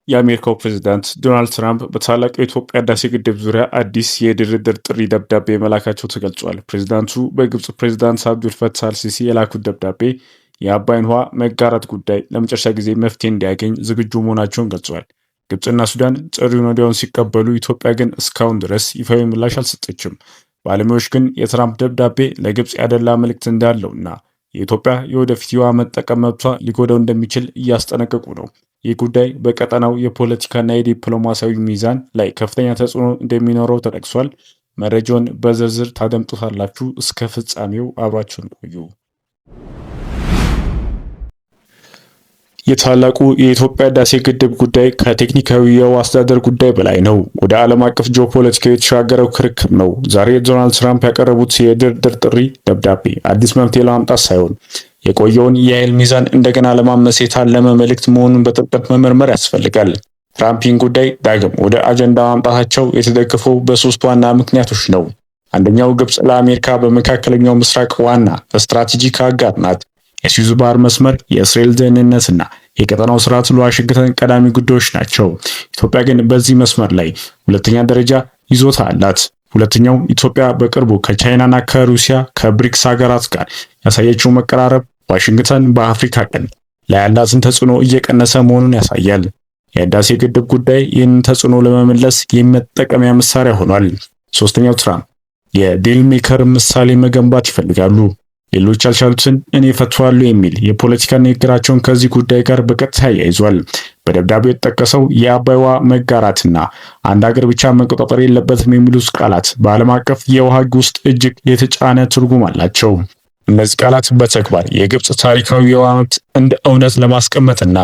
የአሜሪካው ፕሬዝዳንት ዶናልድ ትራምፕ በታላቁ የኢትዮጵያ ህዳሴ ግድብ ዙሪያ አዲስ የድርድር ጥሪ ደብዳቤ መላካቸው ተገልጿል። ፕሬዝዳንቱ በግብፅ ፕሬዝዳንት አብዱል ፈታህ አልሲሲ የላኩት ደብዳቤ የአባይን ውሃ መጋራት ጉዳይ ለመጨረሻ ጊዜ መፍትሄ እንዲያገኝ ዝግጁ መሆናቸውን ገልጿል። ግብፅና ሱዳን ጥሪውን ወዲያውኑ ሲቀበሉ፣ ኢትዮጵያ ግን እስካሁን ድረስ ይፋዊ ምላሽ አልሰጠችም። ባለሙያዎች ግን የትራምፕ ደብዳቤ ለግብፅ ያደላ መልእክት እንዳለውና የኢትዮጵያ የወደፊት የውሃ መጠቀም መብቷ ሊጎዳው እንደሚችል እያስጠነቀቁ ነው። ይህ ጉዳይ በቀጠናው የፖለቲካና የዲፕሎማሲያዊ ሚዛን ላይ ከፍተኛ ተጽዕኖ እንደሚኖረው ተጠቅሷል። መረጃውን በዝርዝር ታደምጡታላችሁ። እስከ ፍጻሜው አብራችሁን ቆዩ። የታላቁ የኢትዮጵያ ህዳሴ ግድብ ጉዳይ ከቴክኒካዊ የውሃ አስተዳደር ጉዳይ በላይ ነው። ወደ ዓለም አቀፍ ጂኦፖለቲካዊ የተሻገረው ክርክር ነው። ዛሬ ዶናልድ ትራምፕ ያቀረቡት የድርድር ጥሪ ደብዳቤ አዲስ መፍትሄ ለማምጣት ሳይሆን የቆየውን የኃይል ሚዛን እንደገና ለማመስ የታለመ መልእክት መሆኑን በጥልቀት መመርመር ያስፈልጋል። ትራምፕ ይህን ጉዳይ ዳግም ወደ አጀንዳ ማምጣታቸው የተደገፈው በሶስት ዋና ምክንያቶች ነው። አንደኛው ግብፅ ለአሜሪካ በመካከለኛው ምስራቅ ዋና ስትራቴጂክ አጋር ናት። የስዊዝ ባህር መስመር፣ የእስራኤል ደህንነትና የቀጠናው ስርዓት ለዋሽንግተን ቀዳሚ ጉዳዮች ናቸው። ኢትዮጵያ ግን በዚህ መስመር ላይ ሁለተኛ ደረጃ ይዞታ አላት። ሁለተኛው ኢትዮጵያ በቅርቡ ከቻይናና ከሩሲያ ከብሪክስ ሀገራት ጋር ያሳየችው መቀራረብ ዋሽንግተን በአፍሪካ ቀንድ ላይ ያላትን ተጽዕኖ እየቀነሰ መሆኑን ያሳያል። የህዳሴ ግድብ ጉዳይ ይህንን ተጽዕኖ ለመመለስ የመጠቀሚያ መሳሪያ ሆኗል። ሶስተኛው ትራምፕ የዲል ሜከር ምሳሌ መገንባት ይፈልጋሉ። ሌሎች ያልቻሉትን እኔ ፈትዋለሁ የሚል የፖለቲካ ንግግራቸውን ከዚህ ጉዳይ ጋር በቀጥታ ያይዟል። በደብዳቤው የተጠቀሰው የአባይ ውሃ መጋራትና አንድ ሀገር ብቻ መቆጣጠር የለበትም የሚሉት ቃላት በዓለም አቀፍ የውሃ ሕግ ውስጥ እጅግ የተጫነ ትርጉም አላቸው። እነዚህ ቃላት በተግባር የግብፅ ታሪካዊ የውሃ መብት እንደ እውነት ለማስቀመጥና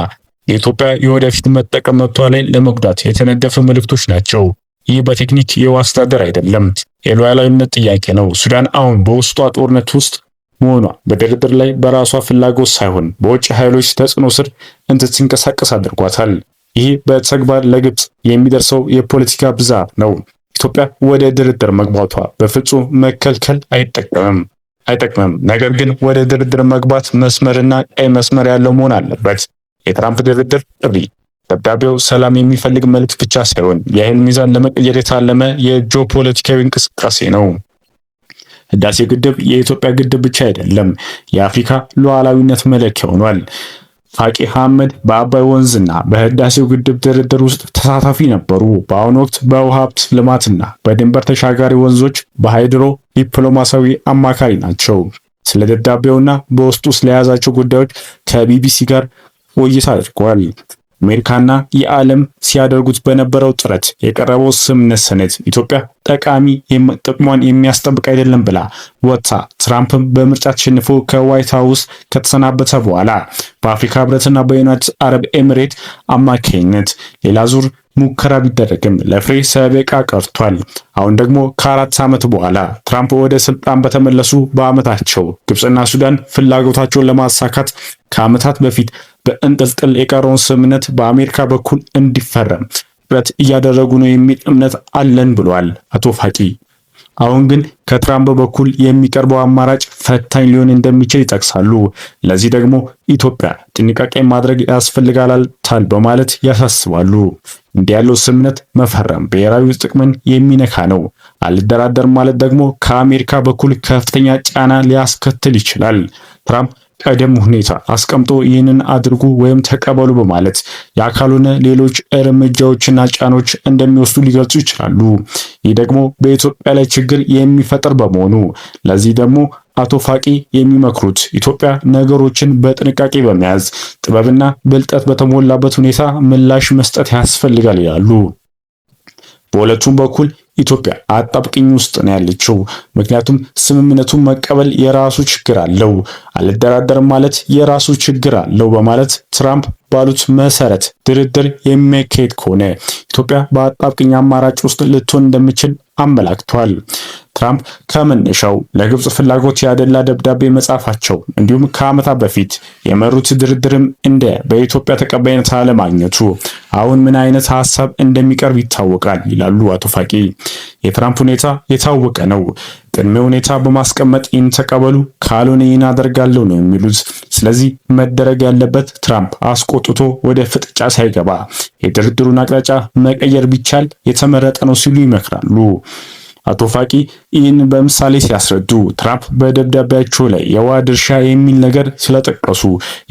የኢትዮጵያ የወደፊት መጠቀም መብቷ ላይ ለመጉዳት የተነደፈ መልእክቶች ናቸው። ይህ በቴክኒክ የውሃ አስተዳደር አይደለም፣ የሉዓላዊነት ጥያቄ ነው። ሱዳን አሁን በውስጧ ጦርነት ውስጥ መሆኗ በድርድር ላይ በራሷ ፍላጎት ሳይሆን በውጭ ኃይሎች ተጽዕኖ ስር እንድትንቀሳቀስ አድርጓታል። ይህ በተግባር ለግብፅ የሚደርሰው የፖለቲካ ብዛት ነው። ኢትዮጵያ ወደ ድርድር መግባቷ በፍጹም መከልከል አይጠቅምም። ነገር ግን ወደ ድርድር መግባት መስመርና ቀይ መስመር ያለው መሆን አለበት። የትራምፕ ድርድር ጥሪ ደብዳቤው ሰላም የሚፈልግ መልእክት ብቻ ሳይሆን የኃይል ሚዛን ለመቀየር የታለመ የጂኦፖለቲካዊ እንቅስቃሴ ነው። ህዳሴ ግድብ የኢትዮጵያ ግድብ ብቻ አይደለም፣ የአፍሪካ ሉዓላዊነት መለኪያ ሆኗል። ፋቂ አህመድ በአባይ ወንዝና በህዳሴው ግድብ ድርድር ውስጥ ተሳታፊ ነበሩ። በአሁኑ ወቅት በውሃ ሀብት ልማትና በድንበር ተሻጋሪ ወንዞች በሃይድሮ ዲፕሎማሲያዊ አማካሪ ናቸው። ስለ ደብዳቤውና በውስጡ ስለያዛቸው ጉዳዮች ከቢቢሲ ጋር ቆይታ አድርገዋል። አሜሪካና የዓለም ሲያደርጉት በነበረው ጥረት የቀረበው ስምምነት ሰነድ ኢትዮጵያ ጠቃሚ ጥቅሟን የሚያስጠብቅ አይደለም ብላ ወጥታ ትራምፕም በምርጫ ተሸንፎ ከዋይት ሃውስ ከተሰናበተ በኋላ በአፍሪካ ህብረትና በዩናይትድ አረብ ኤሚሬት አማካኝነት ሌላ ዙር ሙከራ ቢደረግም ለፍሬ ሳይበቃ ቀርቷል። አሁን ደግሞ ከ4 ዓመት በኋላ ትራምፕ ወደ ስልጣን በተመለሱ በዓመታቸው ግብፅና ሱዳን ፍላጎታቸውን ለማሳካት ከዓመታት በፊት በእንጥልጥል የቀረውን ስምምነት በአሜሪካ በኩል እንዲፈረም ጥረት እያደረጉ ነው የሚል እምነት አለን ብሏል አቶ ፋቂ። አሁን ግን ከትራምፕ በኩል የሚቀርበው አማራጭ ፈታኝ ሊሆን እንደሚችል ይጠቅሳሉ። ለዚህ ደግሞ ኢትዮጵያ ጥንቃቄ ማድረግ ያስፈልጋታል በማለት ያሳስባሉ። እንዲህ ያለው ስምምነት መፈረም ብሔራዊ ጥቅምን የሚነካ ነው። አልደራደርም ማለት ደግሞ ከአሜሪካ በኩል ከፍተኛ ጫና ሊያስከትል ይችላል። ትራምፕ ቀደም ሁኔታ አስቀምጦ ይህንን አድርጉ ወይም ተቀበሉ በማለት ያካሉነ ሌሎች እርምጃዎችና ጫኖች እንደሚወስዱ ሊገልጹ ይችላሉ። ይህ ደግሞ በኢትዮጵያ ላይ ችግር የሚፈጥር በመሆኑ ለዚህ ደግሞ አቶ ፋቂ የሚመክሩት ኢትዮጵያ ነገሮችን በጥንቃቄ በመያዝ ጥበብና ብልጠት በተሞላበት ሁኔታ ምላሽ መስጠት ያስፈልጋል ይላሉ። በሁለቱም በኩል ኢትዮጵያ አጣብቅኝ ውስጥ ነው ያለችው። ምክንያቱም ስምምነቱን መቀበል የራሱ ችግር አለው፣ አልደራደርም ማለት የራሱ ችግር አለው በማለት ትራምፕ ባሉት መሰረት ድርድር የሚያካሄድ ከሆነ ኢትዮጵያ በአጣብቅኝ አማራጭ ውስጥ ልትሆን እንደምችል አመላክቷል። ትራምፕ ከመነሻው ለግብጽ ፍላጎት ያደላ ደብዳቤ መጻፋቸው እንዲሁም ከዓመታት በፊት የመሩት ድርድርም እንደ በኢትዮጵያ ተቀባይነት አለማግኘቱ አሁን ምን አይነት ሐሳብ እንደሚቀርብ ይታወቃል ይላሉ አቶ ፋቂ። የትራምፕ ሁኔታ የታወቀ ነው። ቅድመ ሁኔታ በማስቀመጥ ይህን ተቀበሉ፣ ካልሆነ ይህን አደርጋለሁ ነው የሚሉት። ስለዚህ መደረግ ያለበት ትራምፕ አስቆጥቶ ወደ ፍጥጫ ሳይገባ የድርድሩን አቅጣጫ መቀየር ቢቻል የተመረጠ ነው ሲሉ ይመክራሉ። አቶ ፋቂ ይህን በምሳሌ ሲያስረዱ ትራምፕ በደብዳቤያቸው ላይ የውሃ ድርሻ የሚል ነገር ስለጠቀሱ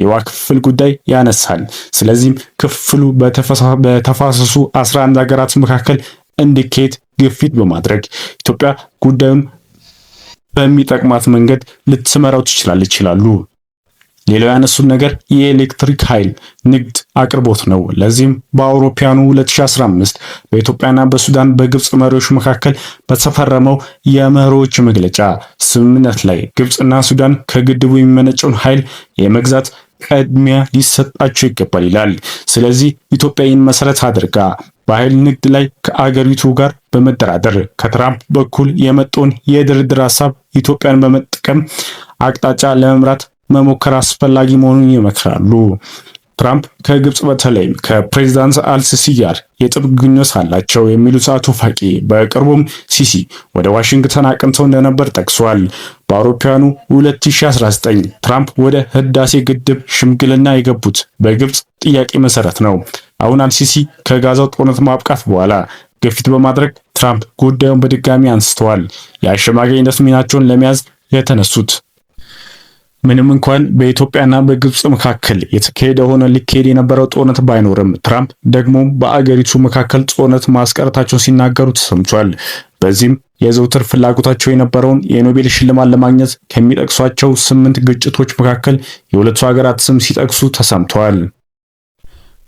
የውሃ ክፍል ጉዳይ ያነሳል። ስለዚህም ክፍሉ በተፋሰሱ 11 ሀገራት መካከል እንዲካሄድ ግፊት በማድረግ ኢትዮጵያ ጉዳዩን በሚጠቅማት መንገድ ልትመራው ትችላለች ይላሉ። ሌላው ያነሱት ነገር የኤሌክትሪክ ኃይል ንግድ አቅርቦት ነው። ለዚህም በአውሮፓውያኑ 2015 በኢትዮጵያና በሱዳን በግብጽ መሪዎች መካከል በተፈረመው የመሪዎች መግለጫ ስምምነት ላይ ግብጽና ሱዳን ከግድቡ የሚመነጨውን ኃይል የመግዛት ቅድሚያ ሊሰጣቸው ይገባል ይላል። ስለዚህ ኢትዮጵያ ይህን መሰረት አድርጋ በኃይል ንግድ ላይ ከአገሪቱ ጋር በመደራደር ከትራምፕ በኩል የመጣውን የድርድር ሀሳብ ኢትዮጵያን በመጠቀም አቅጣጫ ለመምራት መሞከር አስፈላጊ መሆኑን ይመክራሉ። ትራምፕ ከግብጽ በተለይም ከፕሬዝዳንት አልሲሲ ጋር የጥብቅ ግንኙነት አላቸው የሚሉት አቶ ፋቂ በቅርቡም ሲሲ ወደ ዋሽንግተን አቅንተው እንደነበር ጠቅሷል። በአውሮፓውያኑ 2019 ትራምፕ ወደ ህዳሴ ግድብ ሽምግልና የገቡት በግብጽ ጥያቄ መሰረት ነው። አሁን አልሲሲ ከጋዛው ጦርነት ማብቃት በኋላ ግፊት በማድረግ ትራምፕ ጉዳዩን በድጋሚ አንስተዋል። የአሸማጋይነት ሚናቸውን ለመያዝ የተነሱት ምንም እንኳን በኢትዮጵያና በግብጽ መካከል የተካሄደ ሆነ ሊካሄድ የነበረው ጦርነት ባይኖርም ትራምፕ ደግሞ በአገሪቱ መካከል ጦርነት ማስቀረታቸውን ሲናገሩ ተሰምቷል። በዚህም የዘውትር ፍላጎታቸው የነበረውን የኖቤል ሽልማት ለማግኘት ከሚጠቅሷቸው 8 ግጭቶች መካከል የሁለቱ ሀገራት ስም ሲጠቅሱ ተሰምተዋል።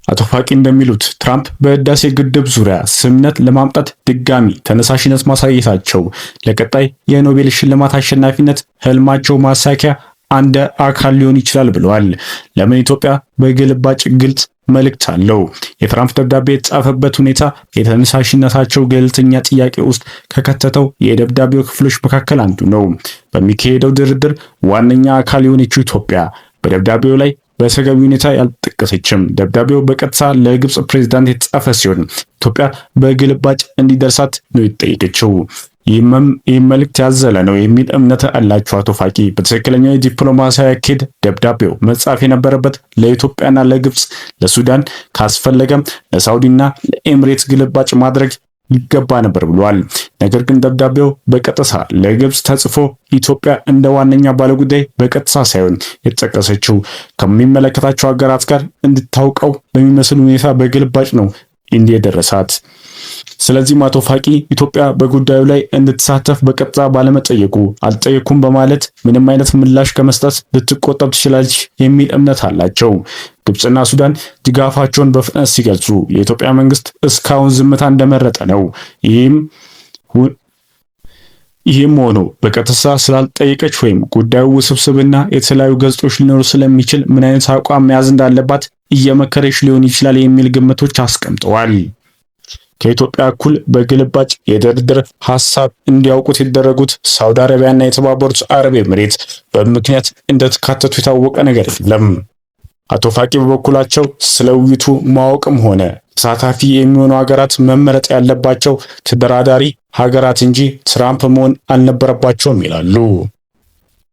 አቶ ፋቂ እንደሚሉት ትራምፕ በህዳሴ ግድብ ዙሪያ ስምምነት ለማምጣት ድጋሚ ተነሳሽነት ማሳየታቸው ለቀጣይ የኖቤል ሽልማት አሸናፊነት ህልማቸው ማሳኪያ አንድ አካል ሊሆን ይችላል ብለዋል። ለምን ኢትዮጵያ በግልባጭ ግልጽ መልእክት አለው። የትራምፕ ደብዳቤ የተጻፈበት ሁኔታ የተነሳሽነታቸው ገለልተኛ ጥያቄ ውስጥ ከከተተው የደብዳቤው ክፍሎች መካከል አንዱ ነው። በሚካሄደው ድርድር ዋነኛ አካል የሆነችው ኢትዮጵያ በደብዳቤው ላይ በተገቢ ሁኔታ ያልተጠቀሰችም። ደብዳቤው በቀጥታ ለግብጽ ፕሬዝዳንት የተጻፈ ሲሆን ኢትዮጵያ በግልባጭ እንዲደርሳት ነው የተጠየቀችው። ይህም መልእክት ያዘለ ነው የሚል እምነት አላቸው አቶ ፋቂ። በትክክለኛው የዲፕሎማሲያዊ አካሄድ ደብዳቤው መጻፍ የነበረበት ለኢትዮጵያና ለግብጽ፣ ለሱዳን ካስፈለገም ለሳውዲና ለኤምሬትስ ግልባጭ ማድረግ ይገባ ነበር ብለዋል። ነገር ግን ደብዳቤው በቀጥታ ለግብጽ ተጽፎ ኢትዮጵያ እንደ ዋነኛ ባለጉዳይ በቀጥታ ሳይሆን የተጠቀሰችው ከሚመለከታቸው ሀገራት ጋር እንድታውቀው በሚመስል ሁኔታ በግልባጭ ነው እንዲህ የደረሳት። ስለዚህም አቶ ፋቂ ኢትዮጵያ በጉዳዩ ላይ እንድትሳተፍ በቀጥታ ባለመጠየቁ አልጠየኩም በማለት ምንም አይነት ምላሽ ከመስጠት ልትቆጠብ ትችላለች የሚል እምነት አላቸው። ግብጽና ሱዳን ድጋፋቸውን በፍጥነት ሲገልጹ የኢትዮጵያ መንግስት እስካሁን ዝምታ እንደመረጠ ነው። ይህም ሆኖ በቀጥታ ስላልጠየቀች ወይም ጉዳዩ ውስብስብና የተለያዩ ገጽቶች ሊኖሩ ስለሚችል ምን አይነት አቋም መያዝ እንዳለባት እየመከረች ሊሆን ይችላል የሚል ግምቶች አስቀምጠዋል። ከኢትዮጵያ እኩል በግልባጭ የድርድር ሐሳብ እንዲያውቁት የተደረጉት ሳውዲ አረቢያና የተባበሩት አረብ ኤምሬት በምክንያት እንደተካተቱ የታወቀ ነገር የለም። አቶ ፋቂ በበኩላቸው ስለ ውይይቱ ማወቅም ሆነ ተሳታፊ የሚሆኑ ሀገራት መመረጥ ያለባቸው ተደራዳሪ ሀገራት እንጂ ትራምፕ መሆን አልነበረባቸውም ይላሉ።